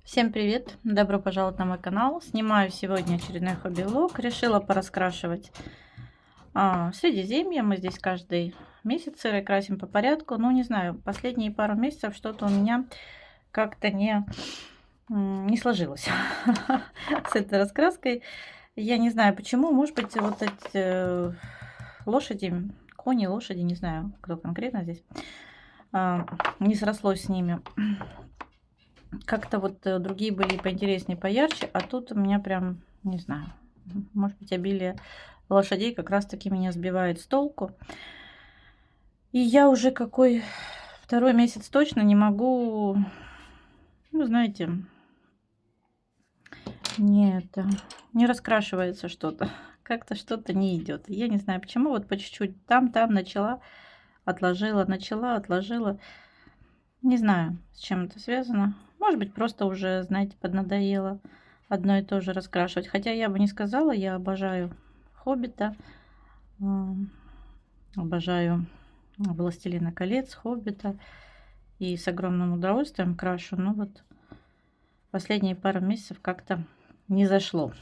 Всем привет! Добро пожаловать на мой канал. Снимаю сегодня очередной хобби-влог. Решила пораскрашивать Средиземье. Мы здесь каждый месяц сырой красим по порядку. Ну, не знаю, последние пару месяцев что-то у меня как-то не сложилось с этой раскраской. Я не знаю почему. Может быть, вот эти лошади, кони, лошади, не знаю, кто конкретно здесь, не срослось с ними. Как-то вот другие были поинтереснее, поярче, а тут у меня прям, не знаю, может быть, обилие лошадей как раз-таки меня сбивает с толку. И я уже какой второй месяц точно не могу, ну, знаете, не раскрашивается что-то. Как-то что-то не идет. Я не знаю почему, вот по чуть-чуть там начала, начала, отложила. Не знаю, с чем это связано. Может быть, просто уже, знаете, поднадоело одно и то же раскрашивать. Хотя я бы не сказала, я обожаю «Хоббита», обожаю «Властелина колец», «Хоббита». И с огромным удовольствием крашу. Но вот последние пару месяцев как-то не зашло.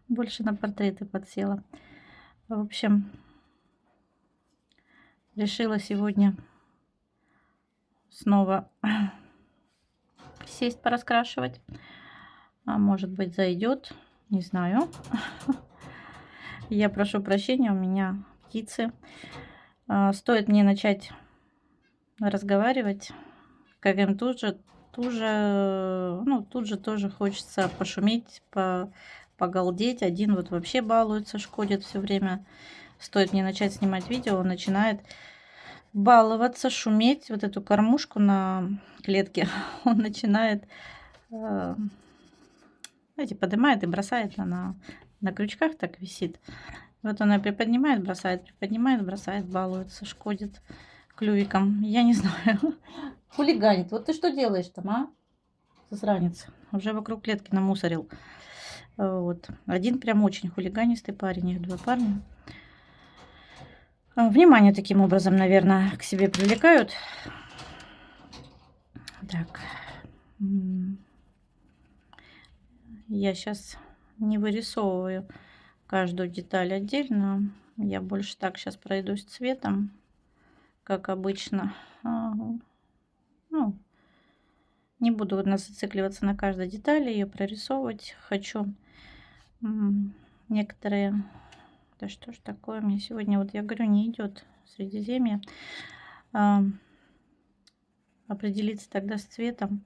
Больше на портреты подсела. В общем, решила сегодня снова сесть пораскрашивать. А может быть, зайдет, не знаю. Я прошу прощения, у меня птицы. Стоит мне начать разговаривать, как им тут же тоже хочется пошуметь, погалдеть. Один вот вообще балуется, шкодит все время. Стоит мне начать снимать видео, он начинает баловаться, шуметь. Вот эту кормушку на клетке он начинает, знаете, поднимает и бросает. Она на крючках так висит. Вот она приподнимает, бросает, балуется, шкодит клювиком. Я не знаю. Хулиганит. Вот ты что делаешь там, а? Засранец. Уже вокруг клетки намусорил. Вот. Один прям очень хулиганистый парень. Их два парня. Внимание таким образом, наверное, к себе привлекают. Так. Я сейчас не вырисовываю каждую деталь отдельно. Я больше так сейчас пройдусь цветом, как обычно. Ну, не буду зацикливаться на каждой детали, ее прорисовывать. Хочу некоторые... Да что ж такое, мне сегодня, вот я говорю, не идет Средиземье. Определиться тогда с цветом,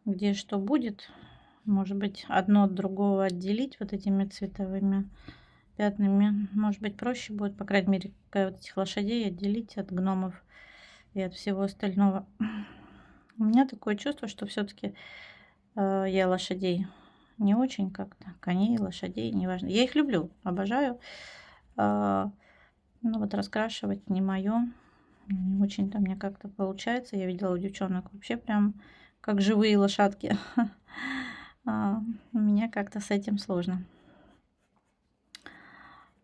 где что будет. Может быть, одно от другого отделить вот этими цветовыми пятнами. Может быть, проще будет, по крайней мере, вот этих лошадей отделить от гномов и от всего остального. У меня такое чувство, что все-таки я лошадей не очень как-то. Коней, лошадей, неважно. Я их люблю, обожаю. Ну вот раскрашивать не мое. Не очень-то мне как-то получается. Я видела у девчонок вообще прям как живые лошадки. У меня как-то с этим сложно.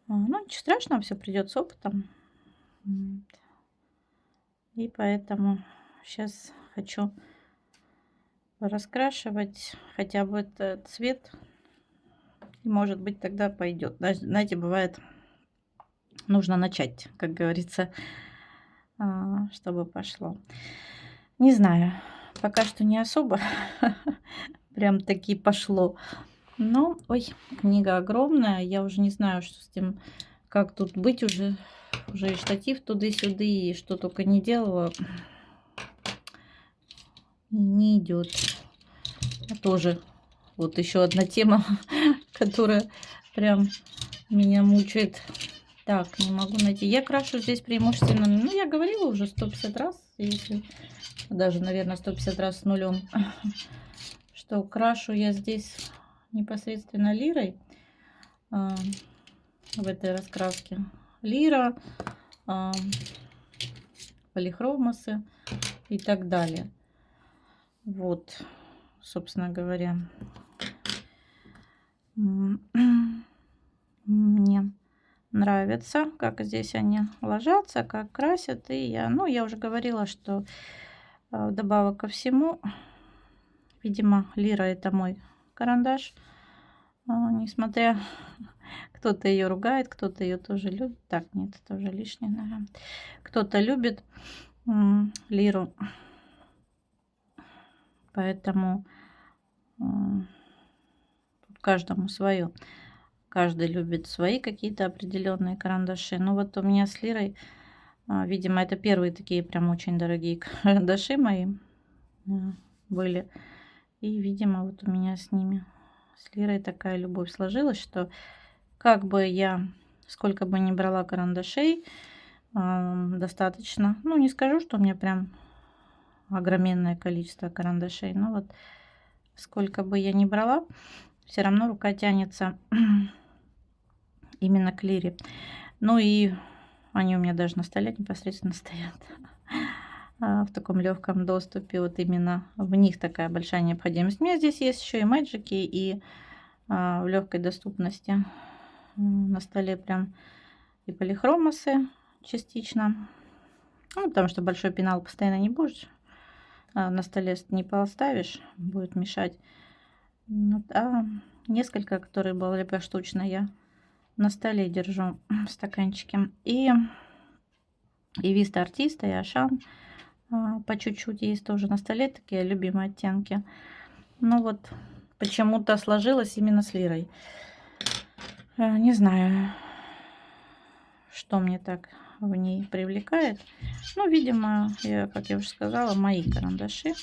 Ну, ничего страшного, все придет с опытом. И поэтому сейчас хочу раскрашивать хотя бы этот цвет. И, может быть, тогда пойдет. Знаете, бывает, нужно начать, как говорится, чтобы пошло. Не знаю, пока что не особо прям таки пошло. Но, ой, книга огромная. Я уже не знаю, что с тем, как тут быть уже. Уже и штатив туды-сюды, и что только не делала. Не идет. Тоже вот еще одна тема, которая прям меня мучает. Так, не могу найти. Я крашу здесь преимущественно, ну, я говорила уже 150 раз, если даже, наверное, 150 раз с нулем, что крашу я здесь непосредственно лирой в этой раскраске. Лира, полихромосы и так далее. Вот, собственно говоря. Мне нравится, как здесь они ложатся, как красят. И я уже говорила, что добавок ко всему, Видимо, лира это мой карандаш. Несмотря, кто-то ее ругает, кто-то ее тоже любит. Так, нет, это уже лишнее, наверное. Кто-то любит лиру, поэтому тут каждому свое. Каждый любит свои какие-то определенные карандаши. Но вот у меня с лирой, видимо, это первые такие прям очень дорогие карандаши мои были. И, видимо, вот у меня с ними, с лирой такая любовь сложилась, что как бы я, сколько бы ни брала карандашей, достаточно. Ну, не скажу, что у меня прям огроменное количество карандашей, но вот сколько бы я ни брала, все равно рука тянется именно к лире. Ну и они у меня даже на столе непосредственно стоят в таком легком доступе. Вот именно в них такая большая необходимость. У меня здесь есть еще и мэджики, и в легкой доступности на столе прям и полихромосы частично. Ну, потому что большой пенал постоянно не будешь. На столе не поставишь, будет мешать. Вот, а несколько, которые были поштучно, я на столе держу в стаканчике. И Виста Артиста, и Ашан по чуть-чуть есть тоже на столе, такие любимые оттенки. Ну вот, почему-то сложилось именно с лирой. Не знаю, что мне так в ней привлекает. Ну, видимо, как я уже сказала, мои карандаши.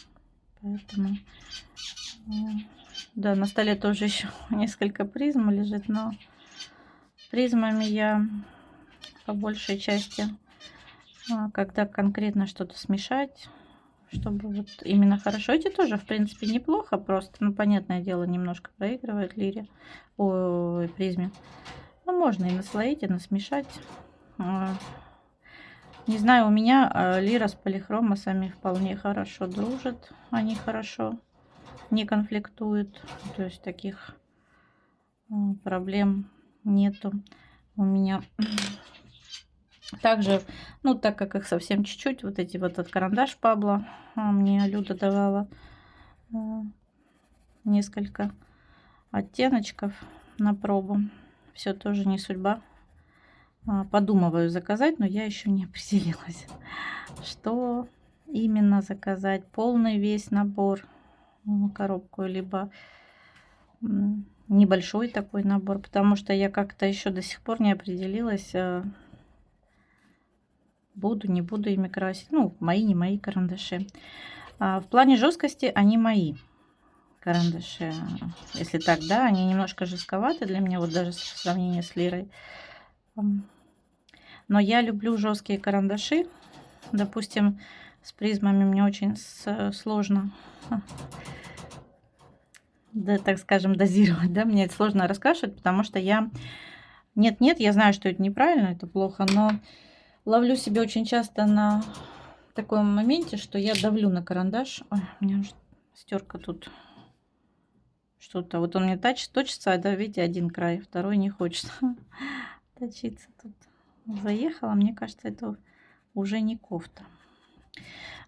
Поэтому, да, на столе тоже еще несколько призм лежит, но призмами я по большей части, когда конкретно что-то смешать, чтобы вот именно хорошо. Эти тоже, в принципе, неплохо, просто, ну, понятное дело, немножко проигрывает лире, ой, призме. Ну, можно и наслоить, и насмешать. Не знаю, у меня лира с полихромосами вполне хорошо дружит. Они хорошо не конфликтуют. То есть таких проблем нету у меня. Также, ну, так как их совсем чуть-чуть, вот эти вот от карандаш Пабло мне Люда давала несколько оттеночков на пробу. Все тоже не судьба. Подумываю заказать, но я еще не определилась, что именно заказать. Полный весь набор, коробку, либо небольшой такой набор, потому что я как-то еще до сих пор не определилась, буду, не буду ими красить. Ну, мои, не мои карандаши. В плане жесткости они мои карандаши. Если так, да, они немножко жестковаты для меня, вот даже в сравнении с лирой. Но я люблю жесткие карандаши. Допустим, с призмами мне очень сложно, да, так скажем, дозировать. Да? Мне это сложно раскрашивать, потому что я... Нет, я знаю, что это неправильно, это плохо, но ловлю себя очень часто на таком моменте, что я давлю на карандаш. Ой, у меня уже стерка тут что-то. Вот он мне точится, а да, видите, один край, второй не хочет точиться тут. Заехала, мне кажется, это уже не кофта.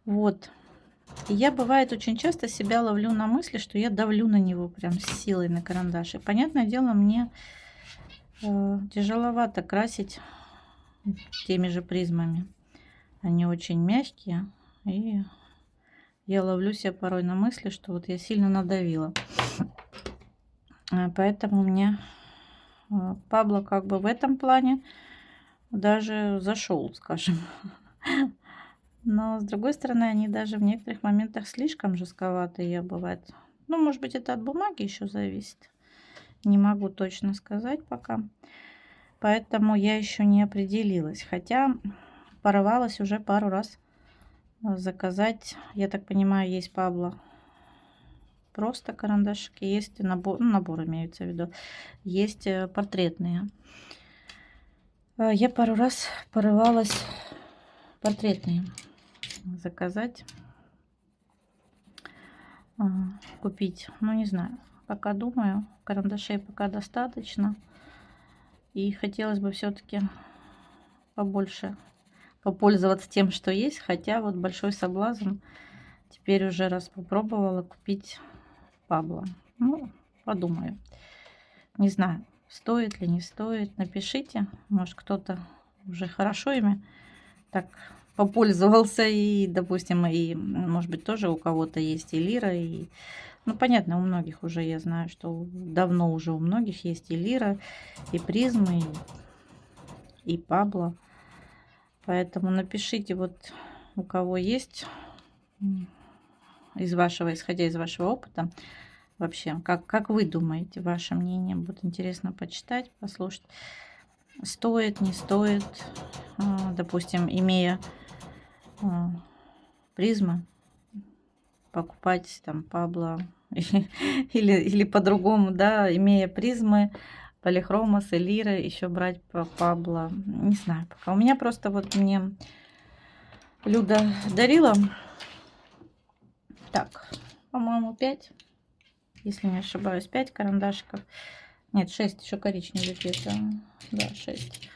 Вот. И я, бывает, очень часто себя ловлю на мысли, что я давлю на него прям с силой на карандаш. И, понятное дело, мне тяжеловато красить теми же призмами. Они очень мягкие. И я ловлю себя порой на мысли, что вот я сильно надавила. Поэтому мне Пабло как бы в этом плане даже зашел, скажем. Но с другой стороны, они даже в некоторых моментах слишком жестковатые бывают. Ну, может быть, это от бумаги еще зависит. Не могу точно сказать пока. Поэтому я еще не определилась. Хотя порывалась уже пару раз заказать. Я так понимаю, есть Пабло просто карандашики, есть набор, ну, набор имеется в виду, есть портретные. Я пару раз порывалась портретные заказать, купить. Ну, не знаю, пока думаю, карандашей пока достаточно. И хотелось бы все-таки побольше попользоваться тем, что есть. Хотя вот большой соблазн теперь уже раз попробовала купить Пабло. Ну, подумаю. Не знаю, стоит ли, не стоит. Напишите. Может, кто-то уже хорошо ими так попользовался. И, допустим, и, может быть, тоже у кого-то есть и лира, и... Ну, понятно, у многих уже, я знаю, что давно уже у многих есть и лира, и призмы, и пабло. Поэтому напишите, вот у кого есть, исходя из вашего опыта, вообще, как вы думаете, ваше мнение. Будет интересно почитать, послушать. Стоит, не стоит, допустим, имея призмы, покупать там пабло или по-другому, да, имея призмы, полихромосы, лиры, еще брать по пабло. Не знаю пока. У меня просто вот мне Люда дарила, так, по-моему, 5, если не ошибаюсь, 5 карандашиков. Нет, 6, еще коричневый где-то. Да, 6.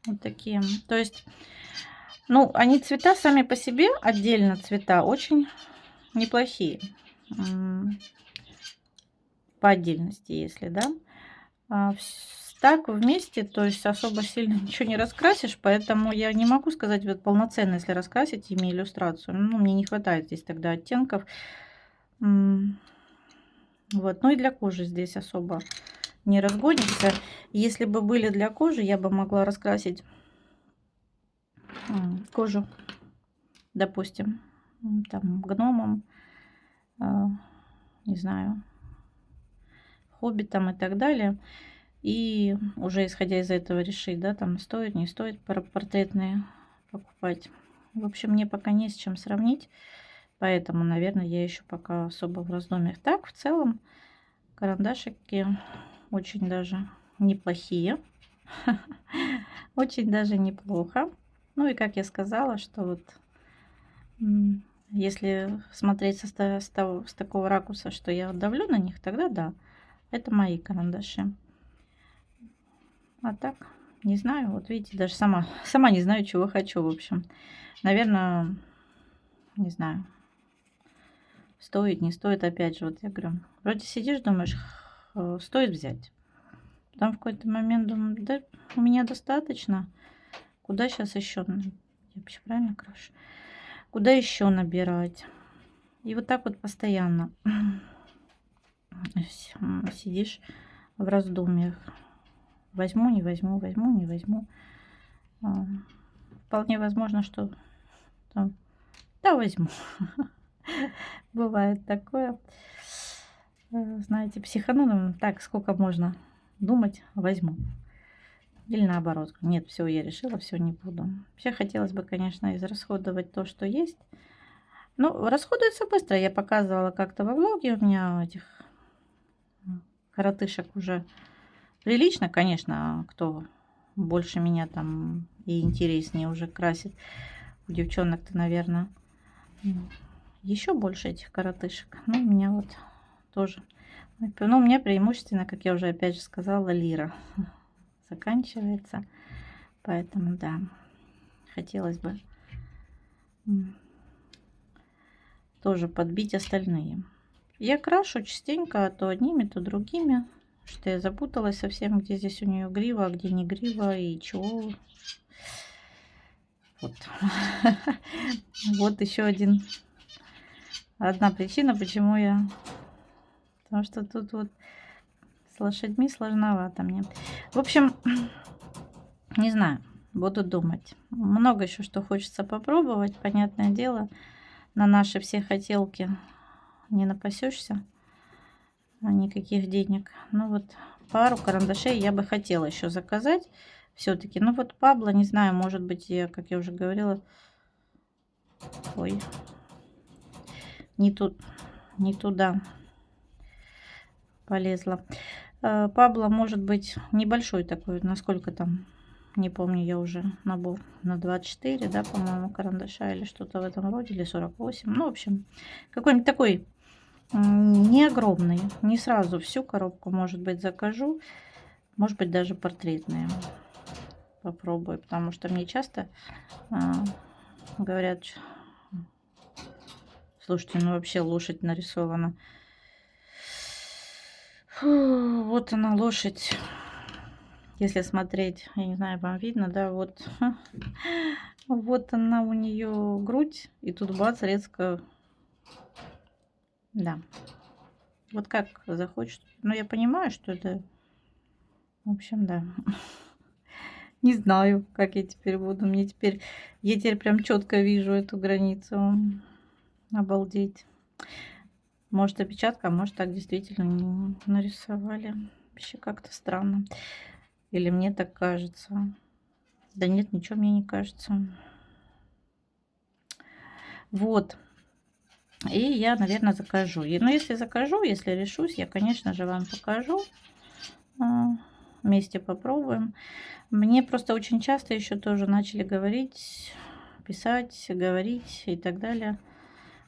Вот такие. То есть, ну, они цвета сами по себе, отдельно цвета, очень неплохие. По отдельности, если, да. Так вместе, то есть особо сильно ничего не раскрасишь, поэтому я не могу сказать вот полноценно, если раскрасить ими иллюстрацию. Ну, мне не хватает здесь тогда оттенков. Вот, ну и для кожи здесь особо не разгонится. Если бы были для кожи, я бы могла раскрасить кожу, допустим, там гномом, не знаю, хоббитом и так далее. И уже исходя из этого решить, да, там стоит, не стоит портретные покупать. В общем, мне пока не с чем сравнить, поэтому, наверное, я еще пока особо в раздумьях. Так, в целом, карандашики очень даже неплохие. Очень даже неплохо. Ну и как я сказала, что вот если смотреть с такого ракурса, что я давлю на них, тогда да, это мои карандаши. А так, не знаю, вот видите, даже сама не знаю, чего хочу, в общем. Наверное, не знаю, стоит, не стоит, опять же, вот я говорю, вроде сидишь, думаешь, стоит взять. Потом в какой-то момент думаю, да, у меня достаточно. Куда сейчас еще? Я вообще правильно крашу? Куда еще набирать? И вот так вот постоянно сидишь в раздумьях. Возьму, не возьму, возьму, не возьму. Вполне возможно, что там, да, возьму. Бывает такое. Знаете, психану, так, сколько можно думать, возьму. Или наоборот, нет, все, я решила, все, не буду. Вообще хотелось бы, конечно, израсходовать то, что есть. Ну, расходуется быстро. Я показывала как-то во влоге, у меня этих коротышек уже прилично, конечно, кто больше меня там и интереснее уже красит. У девчонок-то, наверное, еще больше этих коротышек. Ну, у меня вот тоже. Ну, у меня преимущественно, как я уже опять же сказала, лира заканчивается. Поэтому, да, хотелось бы тоже подбить остальные. Я крашу частенько то одними, то другими. Что я запуталась совсем, где здесь у нее грива, а где не грива и чего. Вот. Вот еще одна причина, почему я... Потому что тут вот с лошадьми сложновато мне. В общем, не знаю, буду думать. Много еще что хочется попробовать. Понятное дело, на наши все хотелки не напасешься. Никаких денег. Ну вот пару карандашей я бы хотела еще заказать. Все-таки, ну вот Пабло, не знаю, может быть, я, как я уже говорила, ой, не туда полезла. Пабло может быть небольшой такой, насколько там, не помню, я уже набор на 24, да, по-моему, карандаша или что-то в этом роде, или 48. Ну, в общем, какой-нибудь такой не огромный, не сразу всю коробку, может быть, закажу, может быть, даже портретные попробую, потому что мне часто говорят, слушайте, ну вообще лошадь нарисована. Фу, вот она лошадь. Если смотреть, я не знаю, вам видно, да, вот. Вот она у нее грудь, и тут бац, резко, да. Вот как захочет. Ну, я понимаю, что это, в общем, да. Не знаю, как я теперь буду. Я теперь прям четко вижу эту границу. Обалдеть. Может, опечатка, а может, так действительно не нарисовали. Вообще как-то странно. Или мне так кажется. Да нет, ничего мне не кажется. Вот. И я, наверное, закажу. Но если закажу, если решусь, я, конечно же, вам покажу. Вместе попробуем. Мне просто очень часто еще тоже начали говорить, писать, говорить и так далее,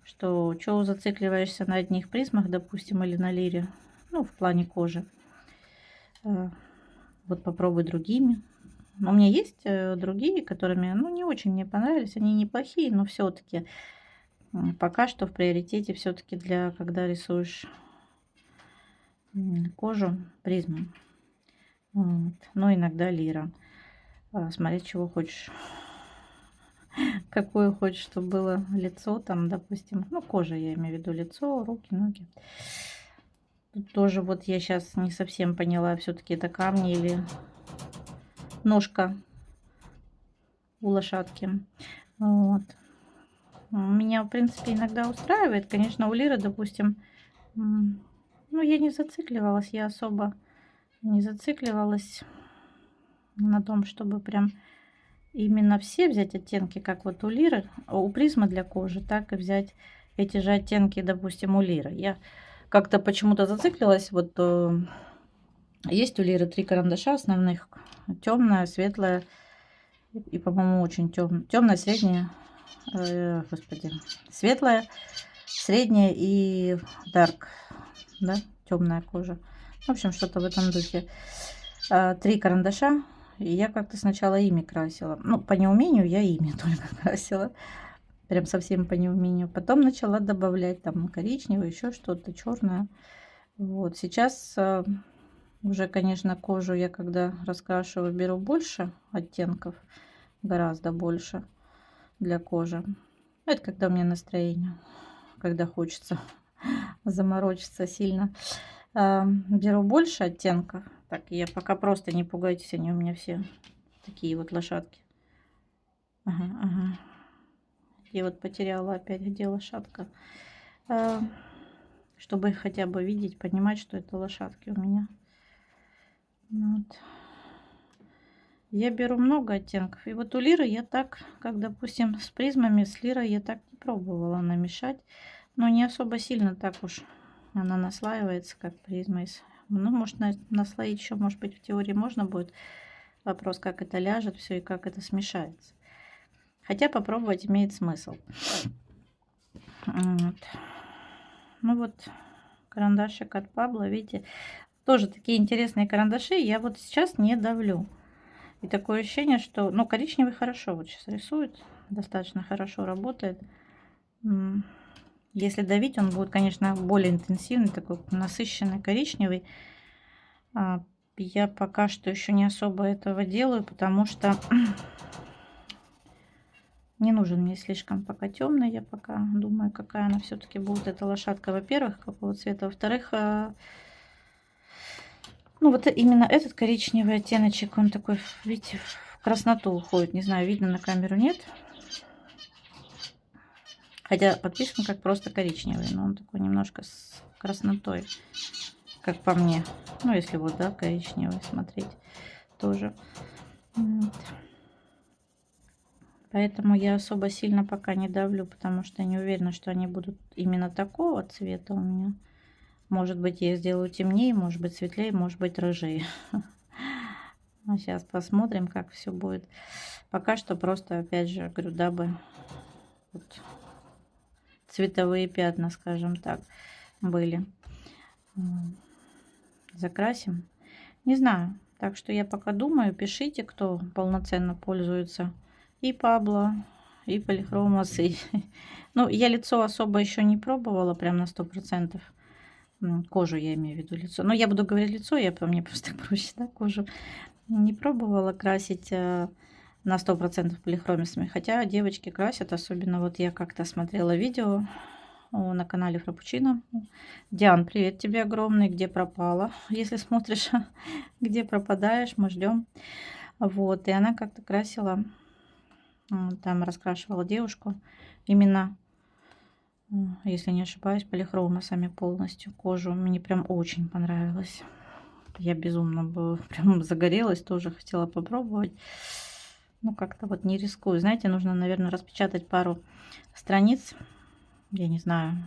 что зацикливаешься на одних призмах, допустим, или на лире, ну, в плане кожи. Вот попробуй другими. У меня есть другие, которыми, ну, не очень мне понравились. Они неплохие, но все-таки пока что в приоритете все-таки для, когда рисуешь кожу, призму. Вот. Но иногда лира. Смотреть, чего хочешь. Какое хочешь, чтобы было лицо, там, допустим. Ну, кожа, я имею в виду лицо, руки, ноги. Тут тоже вот я сейчас не совсем поняла, все-таки это камни или ножка у лошадки. Вот. Меня, в принципе, иногда устраивает. Конечно, у лиры, допустим, ну, я не зацикливалась, я особо не зацикливалась на том, чтобы прям именно все взять оттенки, как вот у лиры, у призмы для кожи, так и взять эти же оттенки, допустим, у лиры. Я как-то почему-то зациклилась. Вот есть у лиры 3 карандаша основных. Темная, светлая и, по-моему, очень темная, средняя, господи, светлая, средняя и дарк, да, темная кожа. В общем, что-то в этом духе. 3 карандаша. И я как-то сначала ими красила. Ну, по неумению я ими только красила. Прям совсем по неумению. Потом начала добавлять там коричневое, еще что-то черное. Вот. Сейчас уже, конечно, кожу я когда раскрашиваю, беру больше оттенков. Гораздо больше для кожи. Это когда у меня настроение. Когда хочется заморочиться сильно. Беру больше оттенков. Так, я пока просто, не пугайтесь, они у меня все такие вот лошадки. Ага. Я вот потеряла опять, где лошадка. Чтобы хотя бы видеть, понимать, что это лошадки у меня. Вот. Я беру много оттенков. И вот у лиры я так, как, допустим, с призмами, с лирой я так не пробовала намешать. Но не особо сильно так уж она наслаивается, как призма. Ну, может, наслоить еще, может быть, в теории можно будет. Вопрос, как это ляжет все и как это смешается. Хотя попробовать имеет смысл. Вот. Ну вот, карандашик от Пабло, видите, тоже такие интересные карандаши. Я вот сейчас не давлю. И такое ощущение, что, ну, коричневый хорошо вот сейчас рисует, достаточно хорошо работает. Если давить, он будет, конечно, более интенсивный, такой насыщенный коричневый. Я пока что еще не особо этого делаю, потому что не нужен мне слишком пока темный. Я пока думаю, какая она все-таки будет, эта лошадка, во-первых, какого цвета. Во-вторых, ну вот именно этот коричневый оттеночек, он такой, видите, в красноту уходит. Не знаю, видно на камеру, нет. Хотя подписан как просто коричневый, но он такой немножко с краснотой, как по мне. Ну, если вот, да, коричневый смотреть тоже. Вот. Поэтому я особо сильно пока не давлю, потому что не уверена, что они будут именно такого цвета у меня. Может быть, я сделаю темнее, может быть, светлее, может быть, рыжее. А сейчас посмотрим, как все будет. Пока что просто, опять же, говорю, дабы вот цветовые пятна, скажем так, были. Закрасим. Не знаю. Так что я пока думаю. Пишите, кто полноценно пользуется и Пабло, и Полихромос. Ну, я лицо особо еще не пробовала прям на 100%. Кожу я имею в виду, лицо. Но я буду говорить лицо, мне просто так проще, да, кожу. Не пробовала красить на 100% полихромисами, хотя девочки красят, особенно вот я как-то смотрела видео на канале Фрапучино. Диан, привет тебе огромный, где пропала, если смотришь, где пропадаешь, мы ждем. Вот, и она как-то красила, там раскрашивала девушку, именно, если не ошибаюсь, полихромосами полностью кожу. Мне прям очень понравилось. Я безумно была, прям загорелась, тоже хотела попробовать. Ну, как-то вот не рискую. Знаете, нужно, наверное, распечатать пару страниц. Я не знаю,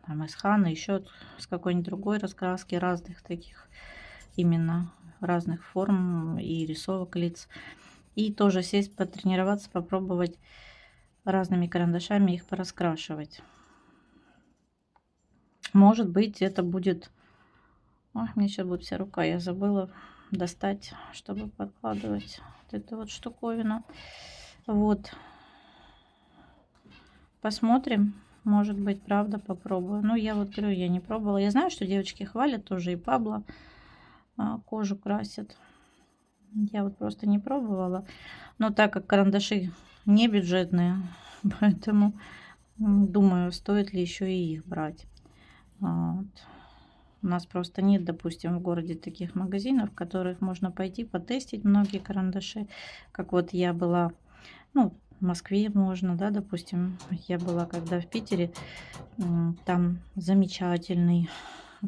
там из Ханы, еще с какой-нибудь другой раскраски, разных таких, именно разных форм и рисовок лиц. И тоже сесть, потренироваться, попробовать разными карандашами их пораскрашивать. Может быть, это будет... Ой, мне сейчас будет вся рука, я забыла достать, чтобы подкладывать вот эту вот штуковину. Вот. Посмотрим. Может быть, правда, попробую. Ну, я вот говорю, я не пробовала. Я знаю, что девочки хвалят тоже, и Пабло кожу красят. Я вот просто не пробовала. Но так как карандаши не бюджетные, поэтому думаю, стоит ли еще и их брать. Вот. У нас просто нет, допустим, в городе таких магазинов, в которых можно пойти потестить многие карандаши. Как вот я была, ну, в Москве можно, да, допустим, я была когда в Питере, там замечательный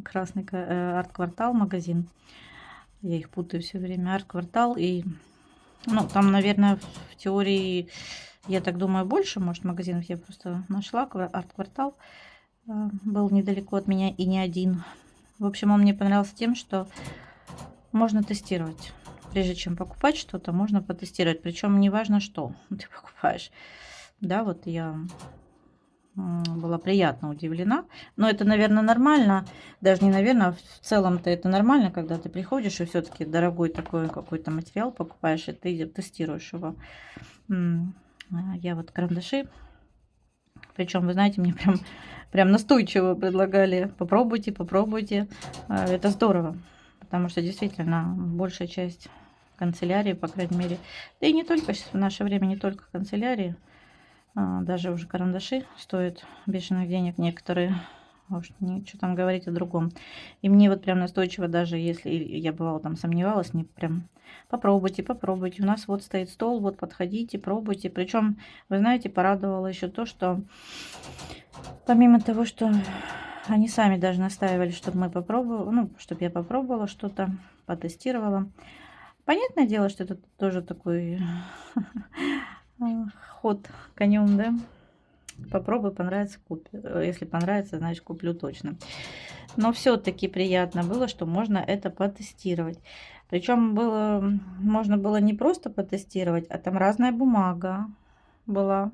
красный арт-квартал магазин. Я их путаю все время, арт-квартал. И, ну, там, наверное, в теории, я так думаю, больше, может, магазинов. Я просто нашла арт-квартал. Был недалеко от меня и не один. В общем, он мне понравился тем, что можно тестировать. Прежде чем покупать что-то, можно потестировать. Причем не важно, что ты покупаешь. Да, вот я была приятно удивлена. Но это, наверное, нормально. Даже не наверное, в целом-то это нормально, когда ты приходишь и все-таки дорогой такой какой-то материал покупаешь, и ты тестируешь его. Я вот карандаши. Причем, вы знаете, мне прям настойчиво предлагали: попробуйте, попробуйте. Это здорово, потому что действительно большая часть канцелярии, по крайней мере, да и не только сейчас, в наше время не только канцелярии, даже уже карандаши стоят бешеных денег некоторые. Уж что там говорить о другом. И мне вот прям настойчиво, даже если я бывала там сомневалась, не прям попробуйте, попробуйте. У нас вот стоит стол, вот подходите, пробуйте. Причем, вы знаете, порадовало еще то, что помимо того, что они сами даже настаивали, чтобы мы попробовали, ну, чтобы я попробовала что-то, потестировала. Понятное дело, что это тоже такой ход конем, да? Попробуй, понравится, купи. Если понравится, значит, куплю точно. Но все-таки приятно было, что можно это потестировать. Причем можно было не просто потестировать, а там разная бумага была.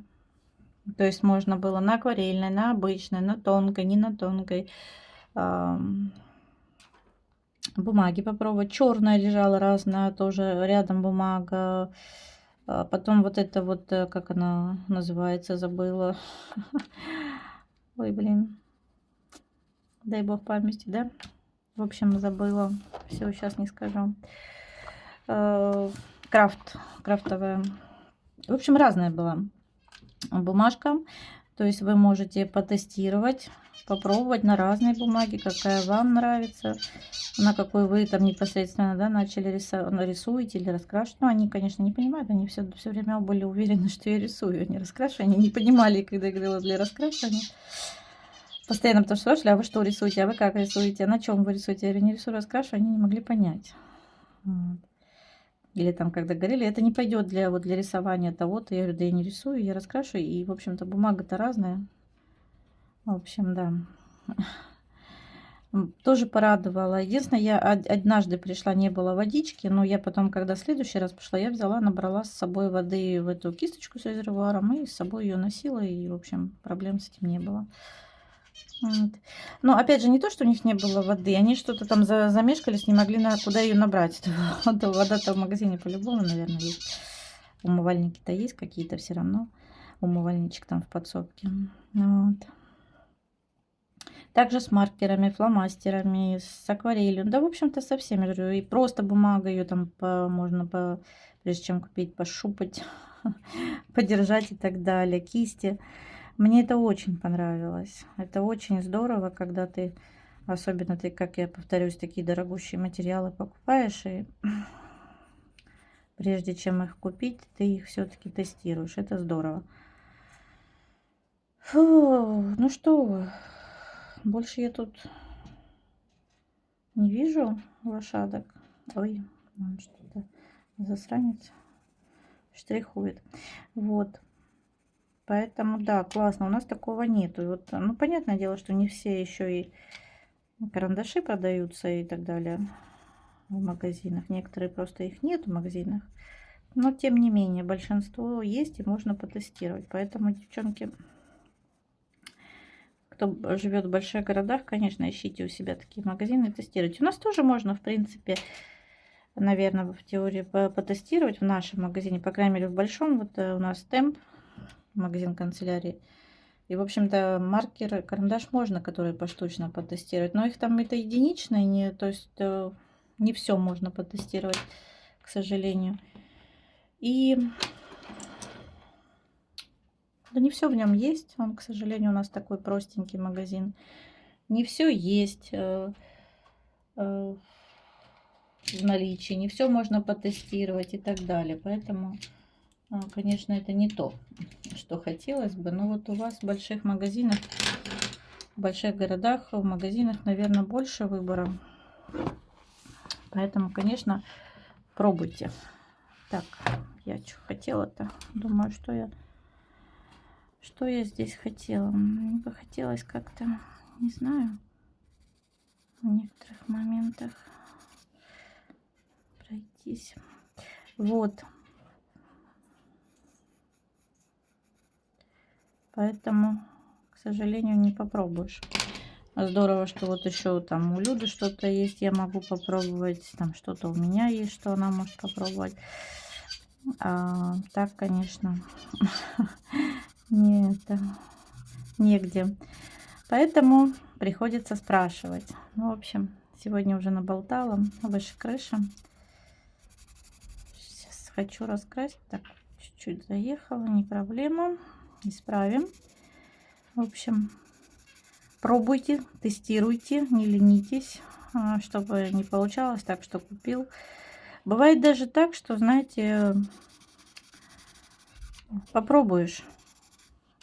То есть можно было на акварельной, на обычной, на тонкой, не на тонкой. Бумаги попробовать. Черная лежала разная, тоже рядом бумага. Потом вот это вот, как она называется, забыла. Ой, блин. Дай бог памяти, да? В общем, забыла. Все, сейчас не скажу. Крафтовая. В общем, разная была бумажка. То есть вы можете потестировать, попробовать на разные бумаги, какая вам нравится, на какой вы там непосредственно, да, начали рисуете или раскрашивать. Ну, они, конечно, не понимают, они все время были уверены, что я рисую, а не раскрашиваю. Они не понимали, когда я говорила для раскрашивания. Постоянно потому что спрашивали: а вы что рисуете, а вы как рисуете, а на чем вы рисуете? Я говорю: не рисую, раскрашиваю. Они не могли понять. Вот. Или там, когда говорили, это не пойдет для рисования того-то. Я говорю: да я не рисую, я раскрашиваю. И, в общем-то, бумага-то разная. В общем, да. Тоже порадовала. Единственное, я однажды пришла, не было водички, но я потом, когда в следующий раз пошла, я взяла, набрала с собой воды в эту кисточку с резервуаром и с собой ее носила. И, в общем, проблем с этим не было. Вот. Но опять же, не то, что у них не было воды, они что-то там замешкались, не могли куда ее набрать. Вода-то в магазине по-любому, наверное, есть. Умывальники-то есть какие-то все равно. Умывальничек там в подсобке. Вот. Также с маркерами, фломастерами, с акварелью. Да, в общем-то, со всеми, говорю. И просто бумага, ее там можно, прежде чем купить, пощупать, подержать и так далее. Кисти. Мне это очень понравилось. Это очень здорово, когда ты, особенно ты, как я повторюсь, такие дорогущие материалы покупаешь, и прежде чем их купить, ты их все-таки тестируешь. Это здорово. Фу, ну что вы, больше я тут не вижу лошадок. Ой, он что-то засранец штрихует. Вот. Поэтому, да, классно. У нас такого нету. И вот, ну, понятное дело, что не все еще и карандаши продаются и так далее в магазинах. Некоторые просто их нет в магазинах. Но, тем не менее, большинство есть и можно потестировать. Поэтому, девчонки, кто живет в больших городах, конечно, ищите у себя такие магазины и тестируйте. У нас тоже можно, в принципе, наверное, в теории потестировать в нашем магазине, по крайней мере, в большом. Вот у нас темп, магазин канцелярии. И, в общем-то, маркер, карандаш можно, который поштучно потестировать. Но их там это единичные, не, то есть не все можно потестировать, к сожалению. И да не все в нем есть. Он, к сожалению, у нас такой простенький магазин. Не все есть в наличии, не все можно потестировать и так далее. Поэтому, конечно, это не то, что хотелось бы. Но вот у вас в больших магазинах, в больших городах, в магазинах, наверное, больше выбора. Поэтому, конечно, пробуйте. Так, я что хотела-то? Думаю, что я здесь хотела. Мне бы хотелось как-то, не знаю, в некоторых моментах пройтись. Вот. Поэтому, к сожалению, не попробуешь. Здорово, что вот еще там у Люды что-то есть, я могу попробовать. Там что-то у меня есть, что она может попробовать. Так, конечно, негде. Поэтому приходится спрашивать. Ну, в общем, сегодня уже наболтала выше крыши. Сейчас хочу раскрасить. Так, чуть-чуть заехала, не проблема. Исправим. В общем, пробуйте, тестируйте, не ленитесь, чтобы не получалось так, что купил. Бывает даже так, что, знаете, попробуешь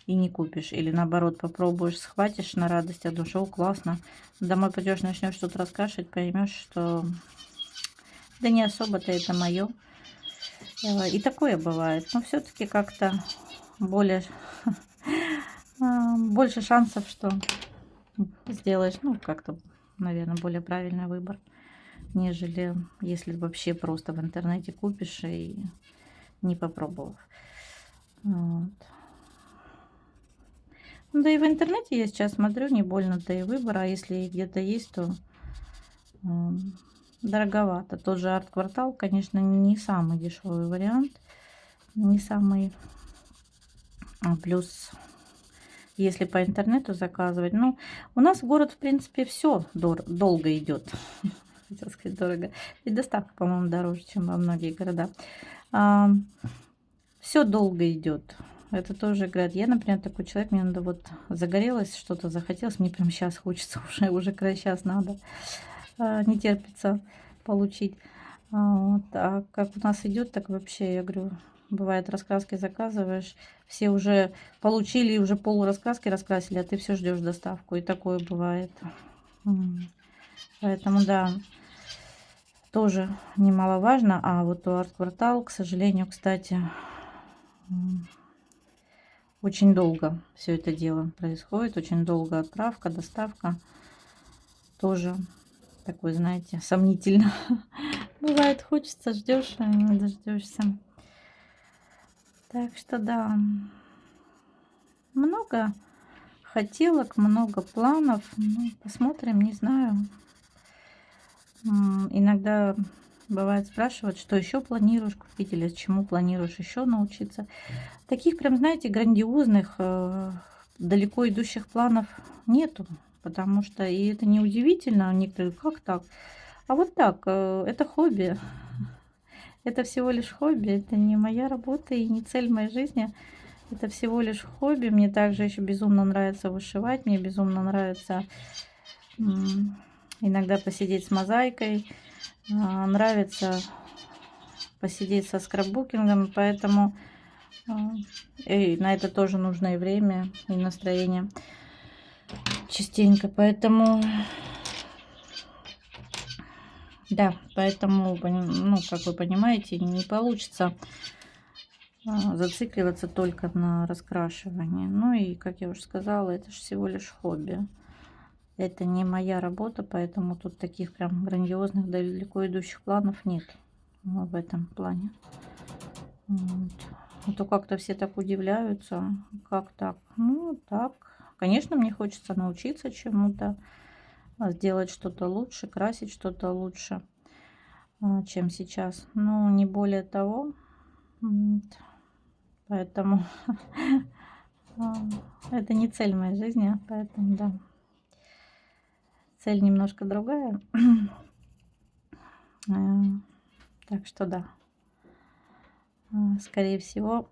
и не купишь. Или наоборот, попробуешь, схватишь на радость от души, классно. Домой пойдешь, начнешь что-то раскрашивать, поймешь, что да не особо-то это мое. И такое бывает. Но все-таки как-то больше шансов, что сделаешь, ну, как-то, наверное, более правильный выбор, нежели если вообще просто в интернете купишь и не попробовав. Вот. Ну, да и в интернете я сейчас смотрю, не больно-то и выбор, а если где-то есть, то дороговато. Тот же арт-квартал, конечно, не самый дешевый вариант, не самый. Плюс, если по интернету заказывать, ну, у нас в город, в принципе, все долго идет. Хотела сказать дорого. И доставка, по-моему, дороже, чем во многие города. Все долго идет. Это тоже играет. Я, например, такой человек, мне надо вот загорелось, что-то захотелось, мне прямо сейчас хочется, уже сейчас надо. Не терпится получить. Вот. А как у нас идет, так вообще, я говорю, бывает, раскраски заказываешь, все уже получили, уже полураскраски раскрасили, а ты все ждешь доставку. И такое бывает. Поэтому, да, тоже немаловажно. А вот у арт-квартал, к сожалению, кстати, очень долго все это дело происходит. Очень долго отправка, доставка. Тоже такой, знаете, сомнительно. Бывает, хочется, ждешь, а не дождешься. Так что да, много хотелок, много планов. Ну, посмотрим, не знаю. Иногда бывает спрашивают, что еще планируешь купить или чему планируешь еще научиться. Таких прям, знаете, грандиозных, далеко идущих планов нету. потому что и это не удивительно. Некоторые, как так? А вот так, это хобби. Это всего лишь хобби, это не моя работа и не цель моей жизни. Это всего лишь хобби. Мне также еще безумно нравится вышивать, мне безумно нравится иногда посидеть с мозаикой, нравится посидеть со скраббукингом, поэтому и на это тоже нужно и время, и настроение частенько, поэтому да, поэтому, ну, как вы понимаете, не получится зацикливаться только на раскрашивании. Ну и, как я уже сказала, это же всего лишь хобби. Это не моя работа, поэтому тут таких прям грандиозных, далеко идущих планов нет в этом плане. Вот. А то как-то все так удивляются. Как так? Ну, так. Конечно, мне хочется научиться чему-то, сделать что-то лучше, красить что-то лучше, чем сейчас. Но не более того. Вот. Поэтому это не цель моей жизни, поэтому да. Цель немножко другая. Так что да. Скорее всего,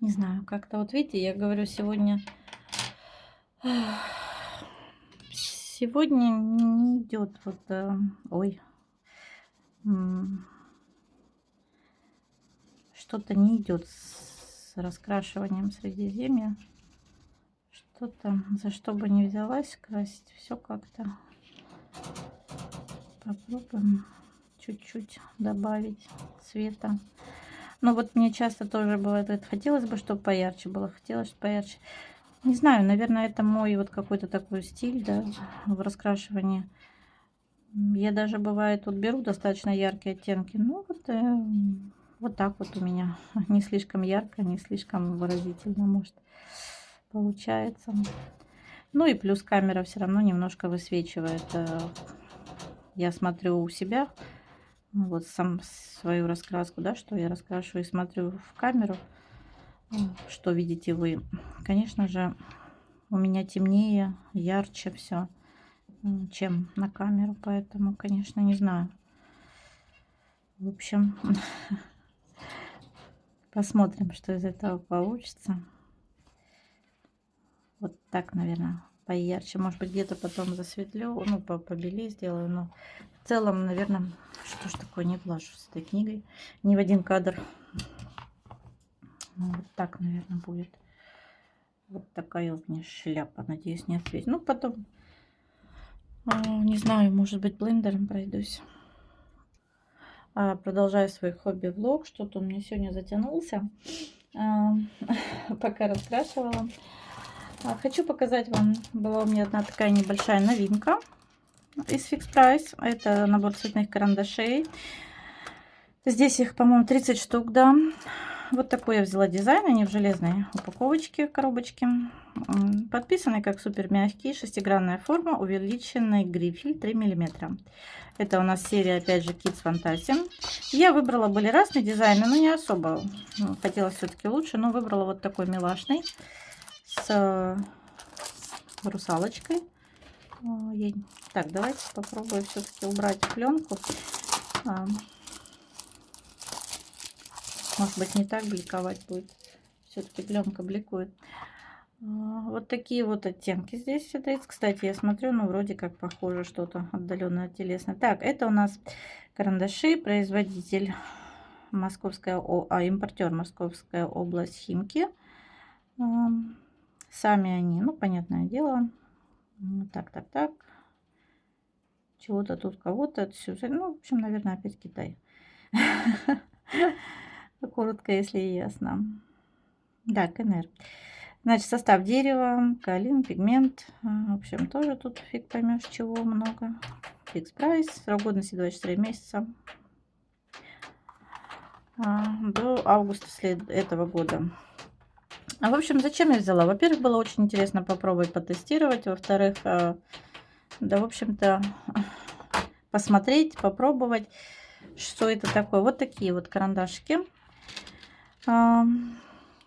не знаю, как-то вот видите, я говорю, сегодня не идет вот, ой, что-то не идет с раскрашиванием Средиземья. Что-то, за что бы не взялась красить, все как-то. Попробуем чуть-чуть добавить цвета. Но вот мне часто тоже бывает, говорит, хотелось бы, чтобы поярче было, хотелось, чтобы поярче. Не знаю, наверное, это мой вот какой-то такой стиль, да, в раскрашивании. Я даже бывает вот беру достаточно яркие оттенки, ну вот так вот у меня, не слишком ярко, не слишком выразительно, может, получается. Ну и плюс камера все равно немножко высвечивает. Я смотрю у себя, вот свою раскраску, да, что я раскрашиваю, и смотрю в камеру, что видите вы. Конечно же, у меня темнее, ярче все, чем на камеру, поэтому, конечно, не знаю. В общем, посмотрим, что из этого получится. Вот так, наверное, поярче. Может быть, где-то потом засветлю, ну, побелее сделаю. Но в целом, наверное, что ж такое, не влажу с этой книгой. Ни в один кадр. Ну, вот так, наверное, будет. Вот такая у меня шляпа. Надеюсь, не ответит. Ну, потом, не знаю, может быть, блендером пройдусь. Продолжаю свой хобби-влог. Что-то у меня сегодня затянулся. Пока раскрашивала. Хочу показать вам, была у меня одна такая небольшая новинка из Fix Price. Это набор цветных карандашей. Здесь их, по-моему, 30 штук, да. Вот такой я взяла дизайн, они в железной упаковочке, коробочке. Подписаны как супер мягкий, шестигранная форма, увеличенный грифель 3 мм. Это у нас серия, опять же, Kids Fantasy. Я выбрала, были разные дизайны, но не особо. Хотела все-таки лучше, но выбрала вот такой милашный. С русалочкой. Так, давайте попробую все-таки убрать пленку. Может быть, не так бликовать будет. Все-таки пленка бликует. Вот такие вот оттенки здесь. Кстати, я смотрю, ну, вроде как похоже что-то отдаленно от телесное. Так, это у нас карандаши. Производитель импортер Московская область, Химки. Сами они, ну, понятное дело. Так. Чего-то тут, кого-то отсюда. Ну, в общем, наверное, опять Китай. Коротко, если ясно. Да, КНР. Значит, состав: дерева, каолин, пигмент. В общем, тоже тут фиг поймешь чего много. Fix Price. Срок годности 24 месяца. До августа этого года. В общем, зачем я взяла? Во-первых, было очень интересно попробовать потестировать. Во-вторых, да, в общем-то, посмотреть, попробовать, что это такое. Вот такие вот карандашики.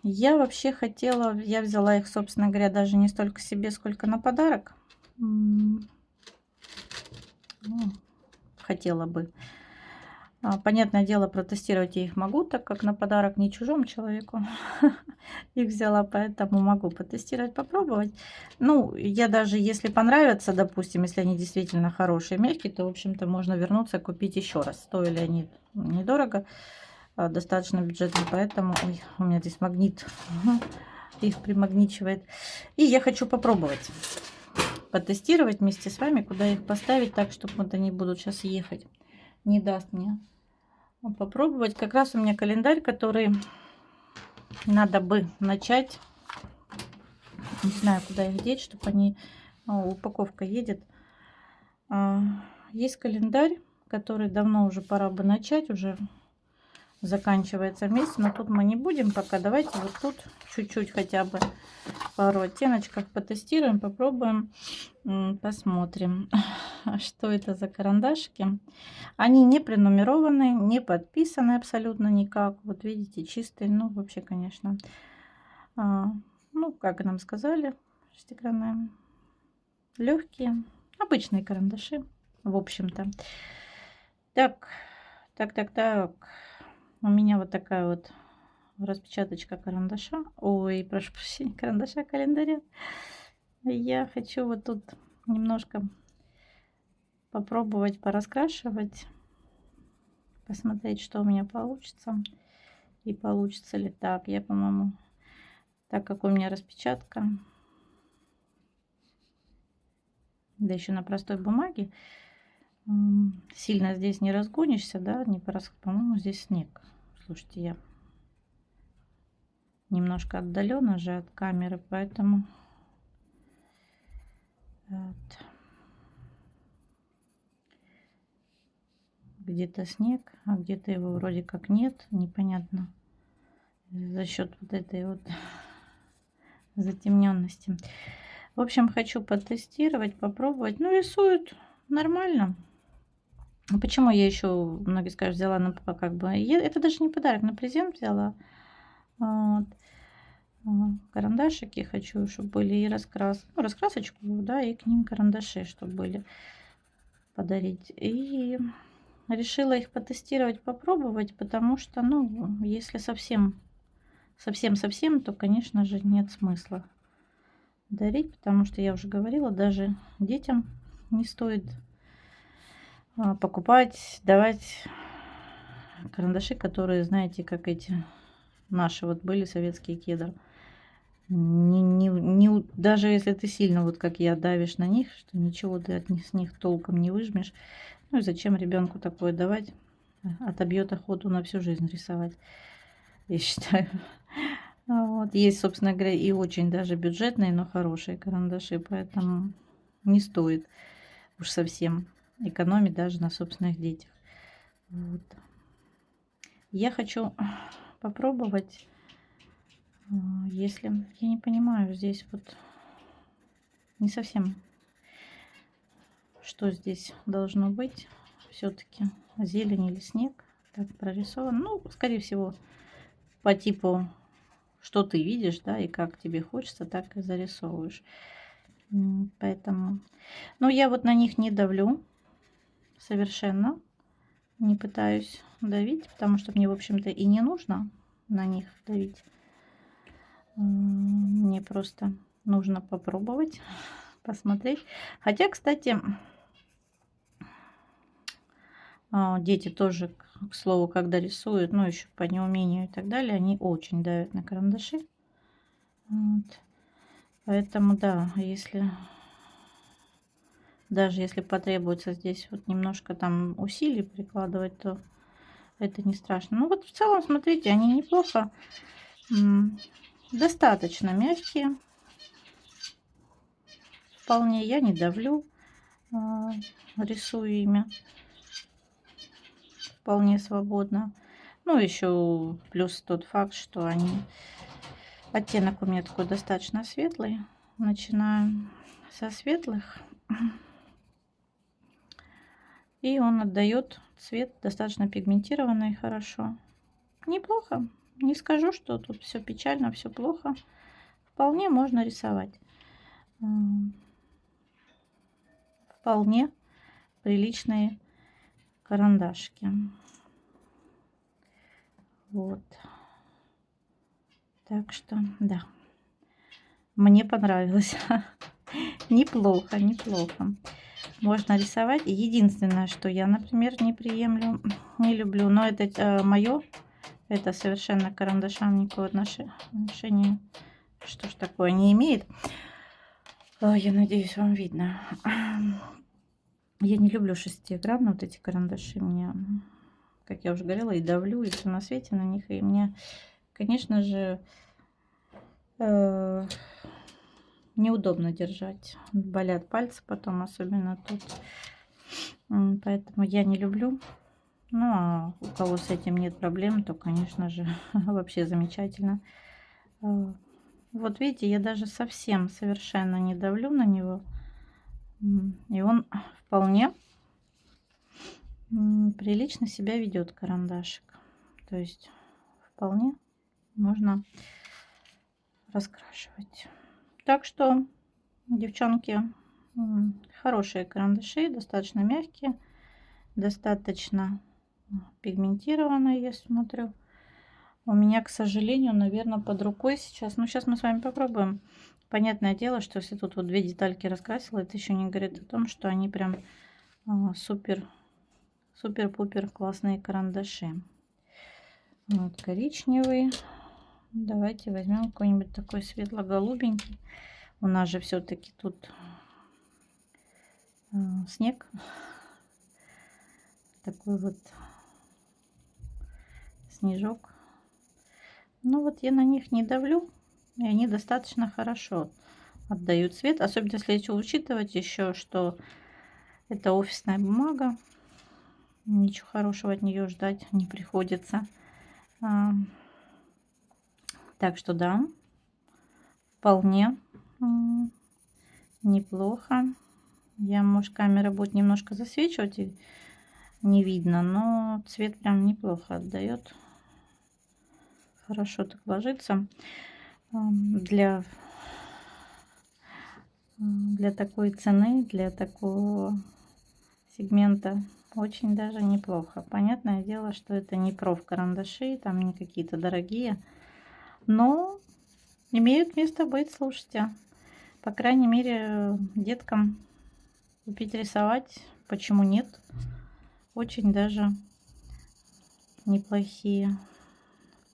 Я вообще хотела, я взяла их, собственно говоря, даже не столько себе, сколько на подарок. Ну, хотела бы. Понятное дело, протестировать я их могу, так как на подарок не чужому человеку их взяла, поэтому могу потестировать, попробовать. Ну, я даже, если понравятся, допустим, если они действительно хорошие, мягкие, то, в общем-то, можно вернуться, купить еще раз. Стоили они недорого, достаточно бюджетно, поэтому... Ой, у меня здесь магнит их примагничивает. И я хочу попробовать потестировать вместе с вами, куда их поставить так, чтобы вот они будут сейчас ехать. Не даст мне попробовать. Как раз у меня календарь, который надо бы начать. Не знаю, куда их деть, чтобы они... упаковка едет. Есть календарь, который давно уже пора бы начать. Уже заканчивается месяц. Но тут мы не будем пока. Давайте вот тут чуть-чуть хотя бы пару оттеночков потестируем, попробуем, посмотрим, что это за карандашики. Они не пронумерованы, не подписаны абсолютно никак. Вот видите, чистые. Ну, вообще, конечно, ну, как нам сказали, шестигранные, легкие, обычные карандаши, в общем-то. Так. У меня вот такая вот распечаточка карандаша. Ой, прошу прощения, карандаша, календаря. Я хочу вот тут немножко попробовать пораскрашивать, посмотреть, что у меня получится. И получится ли так. Я, по-моему, так как у меня распечатка, да еще на простой бумаге, сильно здесь не разгонишься, да, не по-моему, здесь снег. Слушайте, я немножко отдаленно же от камеры, поэтому вот. Где-то снег, а где-то его вроде как нет, непонятно, за счет вот этой вот затемненности. В общем, хочу потестировать, попробовать. Ну, рисуют нормально. Почему я еще, многие скажут, взяла на как бы... Это даже не подарок, на презент взяла. Вот. Карандашики хочу, чтобы были и раскрас. Ну, раскрасочку, да, и к ним карандаши, чтобы были, подарить. И решила их потестировать, попробовать, потому что, ну, если совсем, то, конечно же, нет смысла дарить, потому что я уже говорила, даже детям не стоит покупать, давать карандаши, которые, знаете, как эти наши вот были советские кедр. Даже если ты сильно, вот как я, давишь на них, что ничего ты с них толком не выжмешь. Ну и зачем ребенку такое давать? Отобьет охоту на всю жизнь рисовать, я считаю. Вот. Есть, собственно говоря, и очень даже бюджетные, но хорошие карандаши, поэтому не стоит уж совсем экономить даже на собственных детях. Вот. Я хочу попробовать, если я не понимаю здесь вот не совсем, что здесь должно быть, все-таки зелень или снег, так прорисован. Ну, скорее всего, по типу, что ты видишь, да, и как тебе хочется, так и зарисовываешь. Поэтому, ну, я вот на них не давлю совершенно, не пытаюсь давить, потому что мне, в общем-то, и не нужно на них давить. Мне просто нужно попробовать, посмотреть. Хотя, кстати, дети тоже, к слову, когда рисуют, ну, еще по неумению и так далее, они очень давят на карандаши. Вот. Поэтому, да, если... Даже если потребуется здесь вот немножко там усилий прикладывать, то это не страшно. Ну вот в целом, смотрите, они неплохо, достаточно мягкие. Вполне я не давлю, рисую ими вполне свободно. Ну, еще плюс тот факт, что они... Оттенок у меня такой достаточно светлый. Начинаю со светлых. И он отдает цвет достаточно пигментированный, хорошо. Неплохо. Не скажу, что тут все печально, все плохо. Вполне можно рисовать. Вполне приличные карандашики. Вот. Так что, да. Мне понравилось. Неплохо, неплохо. Можно рисовать. Единственное, что я, например, не приемлю, не люблю, но это мое. Это совершенно к карандашам никакого отношения. Что ж такое не имеет. Я надеюсь, вам видно. Я не люблю шестигранные вот эти карандаши. Мне, как я уже говорила, и давлю, и все на свете на них. И мне, конечно же, неудобно держать. Болят пальцы потом, особенно тут. Поэтому я не люблю. Ну, а у кого с этим нет проблем, то, конечно же, вообще замечательно. Вот видите, я даже совсем совершенно не давлю на него. И он вполне прилично себя ведет, карандашик. То есть вполне можно раскрашивать. Так что, девчонки, хорошие карандаши, достаточно мягкие, достаточно пигментированные, я смотрю. У меня, к сожалению, наверное, под рукой сейчас. Ну, сейчас мы с вами попробуем. Понятное дело, что если тут вот две детальки раскрасила, это еще не говорит о том, что они прям супер-пупер классные карандаши. Вот коричневый. Давайте возьмем какой-нибудь такой светло-голубенький. У нас же все-таки тут снег. Такой вот снежок. Ну вот я на них не давлю, и они достаточно хорошо отдают цвет. Особенно если учитывать еще, что это офисная бумага. Ничего хорошего от нее ждать не приходится. Так что да, вполне неплохо. Может, камера будет немножко засвечивать и не видно, но цвет прям неплохо отдает. Хорошо так ложится. Для такой цены, для такого сегмента очень даже неплохо. Понятное дело, что это не проф-карандаши, там не какие-то дорогие, но имеют место быть, слушайте. По крайней мере, деткам купить рисовать, почему нет? Очень даже неплохие.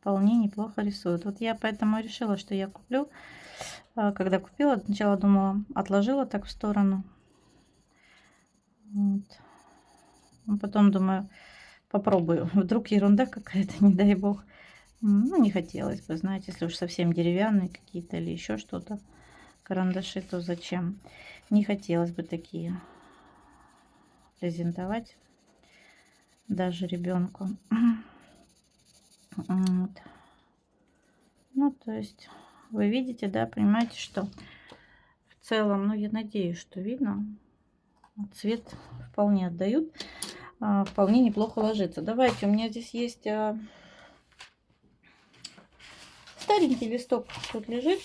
Вполне неплохо рисуют. Вот я поэтому решила, что я куплю. Когда купила, сначала думала, отложила так в сторону. Вот. А потом думаю, попробую. Вдруг ерунда какая-то, не дай бог. Ну, не хотелось бы, знаете, если уж совсем деревянные какие-то или еще что-то, карандаши, то зачем? Не хотелось бы такие презентовать даже ребенку. Вот. Ну, то есть, вы видите, да, понимаете, что в целом, ну, я надеюсь, что видно, цвет вполне отдают, вполне неплохо ложится. Давайте, у меня здесь есть старенький листок, тут лежит,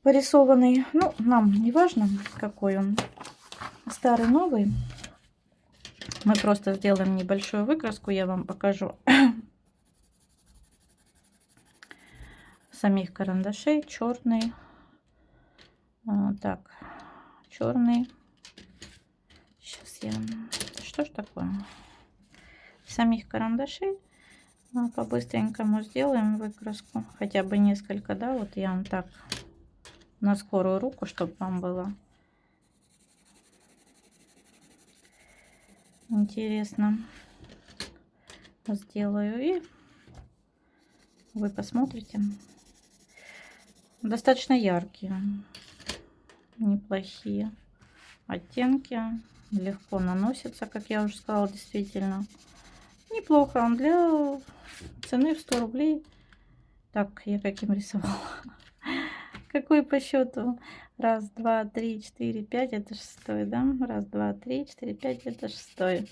порисованный. Ну, нам не важно, какой он, старый, новый. Мы просто сделаем небольшую выкраску, я вам покажу самих карандашей. Черный, так, черный. Сейчас я, что ж такое? Самих карандашей по-быстренькому сделаем выкраску, хотя бы несколько, да, вот я вам так на скорую руку, чтобы вам было интересно, сделаю, и вы посмотрите. Достаточно яркие, неплохие оттенки, легко наносятся, как я уже сказала, действительно неплохо. Он для цены в 100 рублей. Так, я каким рисовала? Какой по счету? Раз, два, три, четыре, пять, это шестой, да? Раз, два, три, четыре, пять, это шестой.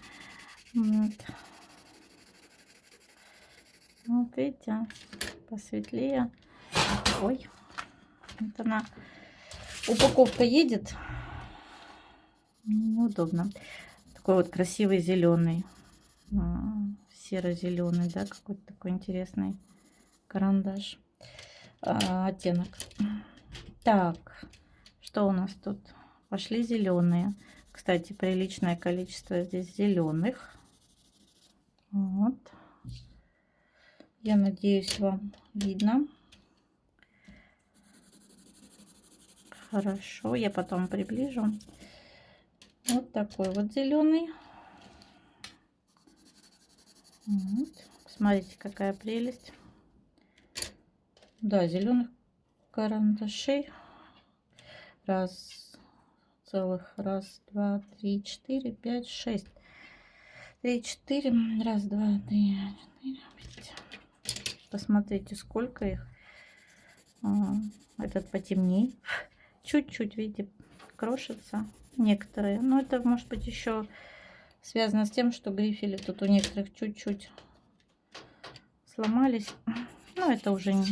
Вот. Вот видите, посветлее. Ой, вот она. Упаковка едет. Неудобно. Такой вот красивый зеленый. Серо-зеленый, да, какой-то такой интересный карандаш. Оттенок. Так, что у нас тут? Пошли зеленые. Кстати, приличное количество здесь зеленых. Вот. Я надеюсь, вам видно. Хорошо, я потом приближу. Вот такой вот зеленый. Вот. Смотрите, какая прелесть. Да, зеленых карандашей. Раз, два, три, четыре, пять, шесть. 3, 4. Раз, два, три, 4, 5. Посмотрите, сколько их. Этот потемнее. Чуть-чуть, видите, крошится некоторые. Но это может быть еще связано с тем, что грифели тут у некоторых чуть-чуть сломались. Ну, это уже не...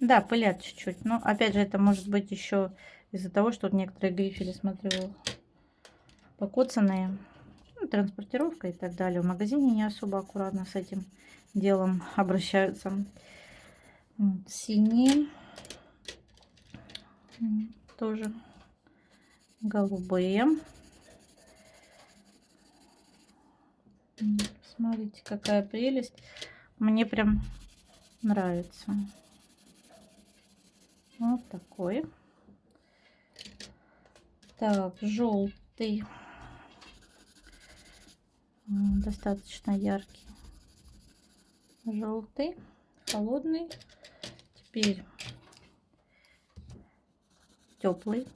Да, пылят чуть-чуть. Но опять же, это может быть еще из-за того, что вот некоторые грифели, смотрю, покоцанные. Ну, транспортировка и так далее. В магазине не особо аккуратно с этим делом обращаются. Вот, синие. Тоже голубые. Смотрите, какая прелесть. Мне прям нравится. Вот такой. Так, желтый. Достаточно яркий. Желтый, холодный. Теперь теплый.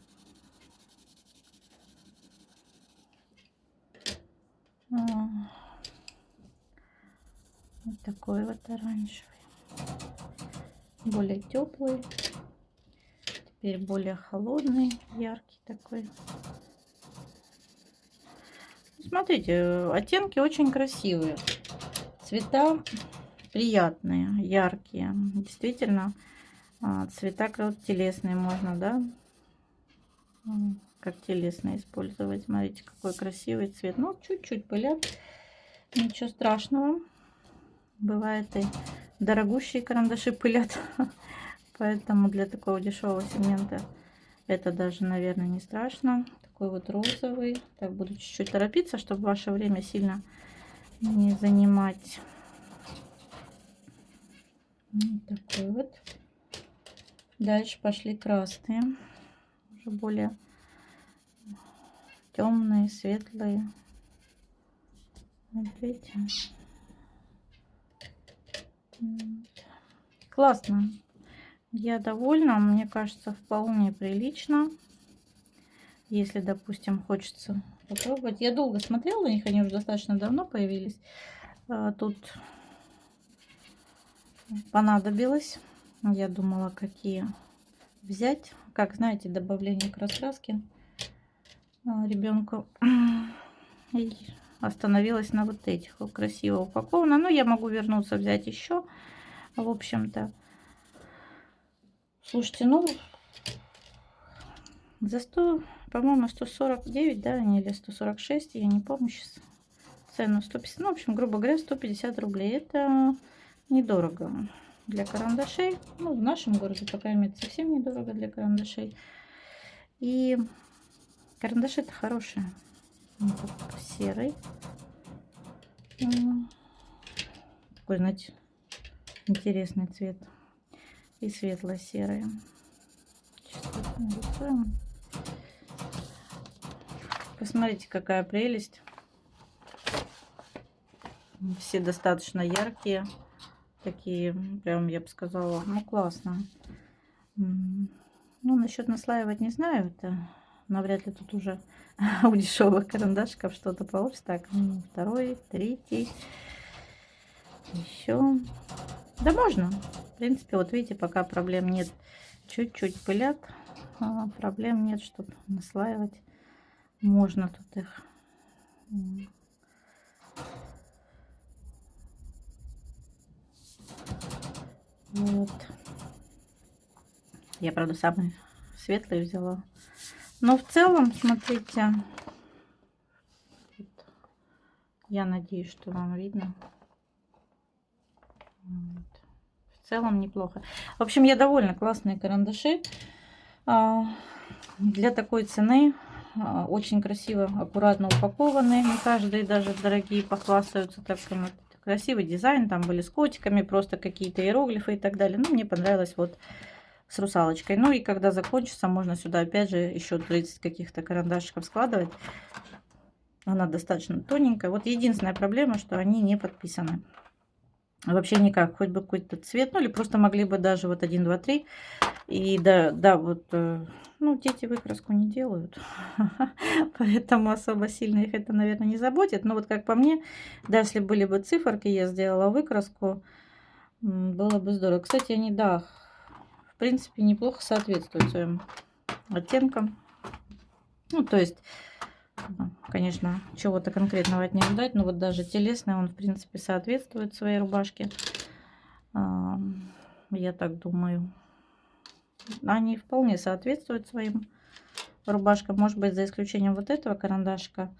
Вот такой вот оранжевый. Более теплый. Теперь более холодный, яркий такой. Смотрите, оттенки очень красивые. Цвета приятные, яркие. Действительно, цвета как телесные можно, да? Как телесные использовать. Смотрите, какой красивый цвет. Ну, чуть-чуть пылят. Ничего страшного. Бывает и дорогущие карандаши пылят. Поэтому для такого дешевого сегмента это даже, наверное, не страшно. Такой вот розовый. Так, буду чуть-чуть торопиться, чтобы ваше время сильно не занимать. Вот такой вот. Дальше пошли красные. Уже более темные, светлые. Вот видите? Классно. Я довольна. Мне кажется, вполне прилично. Если, допустим, хочется попробовать. Я долго смотрела на них, они уже достаточно давно появились. Тут понадобилось. Я думала, какие взять. Как знаете, добавление к раскраске ребенку. И остановилась на вот этих. Красиво упаковано. Но я могу вернуться, взять еще. В общем-то. Слушайте, ну, за 100, по-моему, 149, да, или 146, я не помню сейчас цену, 150, ну, в общем, грубо говоря, 150 рублей. Это недорого для карандашей. Ну, в нашем городе, по крайней мере, совсем недорого для карандашей. И карандаши-то хорошие. Вот серый. Такой, знаете, интересный цвет. И светло-серые. Посмотрите, какая прелесть. Все достаточно яркие. Такие, прям, я бы сказала, ну, классно. Ну, насчет наслаивать не знаю. Это навряд ли тут уже у дешевых карандашиков что-то получится. Так, второй, третий. Еще. Да можно. В принципе, вот видите, пока проблем нет. Чуть-чуть пылят. Проблем нет, чтобы наслаивать. Можно тут их. Вот. Я, правда, самый светлый взяла. Но в целом, смотрите, вот, я надеюсь, что вам видно. Вот. В целом неплохо. В общем, я довольна. Классные карандаши. Для такой цены очень красиво, аккуратно упакованы. Не каждый, даже дорогие, похвастаются таким вот. Красивый дизайн. Там были с котиками, просто какие-то иероглифы и так далее. Ну, мне понравилось вот с русалочкой. Ну и когда закончится, можно сюда опять же еще 30 каких-то карандашиков складывать. Она достаточно тоненькая. Вот единственная проблема, что они не подписаны. Вообще никак. Хоть бы какой-то цвет. Ну или просто могли бы даже вот 1, 2, 3. И да, вот, ну, дети выкраску не делают. Поэтому особо сильно их это, наверное, не заботит. Но вот как по мне, да, если были бы циферки, я сделала выкраску, было бы здорово. Кстати, они, да, в принципе, неплохо соответствуют своим оттенкам. Ну, то есть, конечно, чего-то конкретного от них ждать, но вот даже телесный он, в принципе, соответствует своей рубашке. Я так думаю. Они вполне соответствуют своим рубашкам. Может быть, за исключением вот этого карандашика.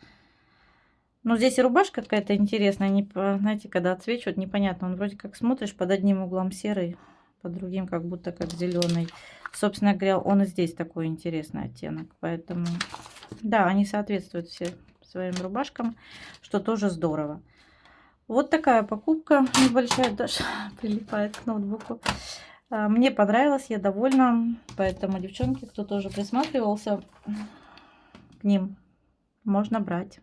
Но здесь и рубашка какая-то интересная. Знаете, когда отсвечивает, непонятно. Он вроде как смотришь, под одним углом серый, под другим как будто как зеленый. Собственно говоря, он и здесь такой интересный оттенок. Поэтому, да, они соответствуют все своим рубашкам, что тоже здорово. Вот такая покупка небольшая, даже прилипает к ноутбуку. Мне понравилось, я довольна. Поэтому, девчонки, кто тоже присматривался к ним, можно брать.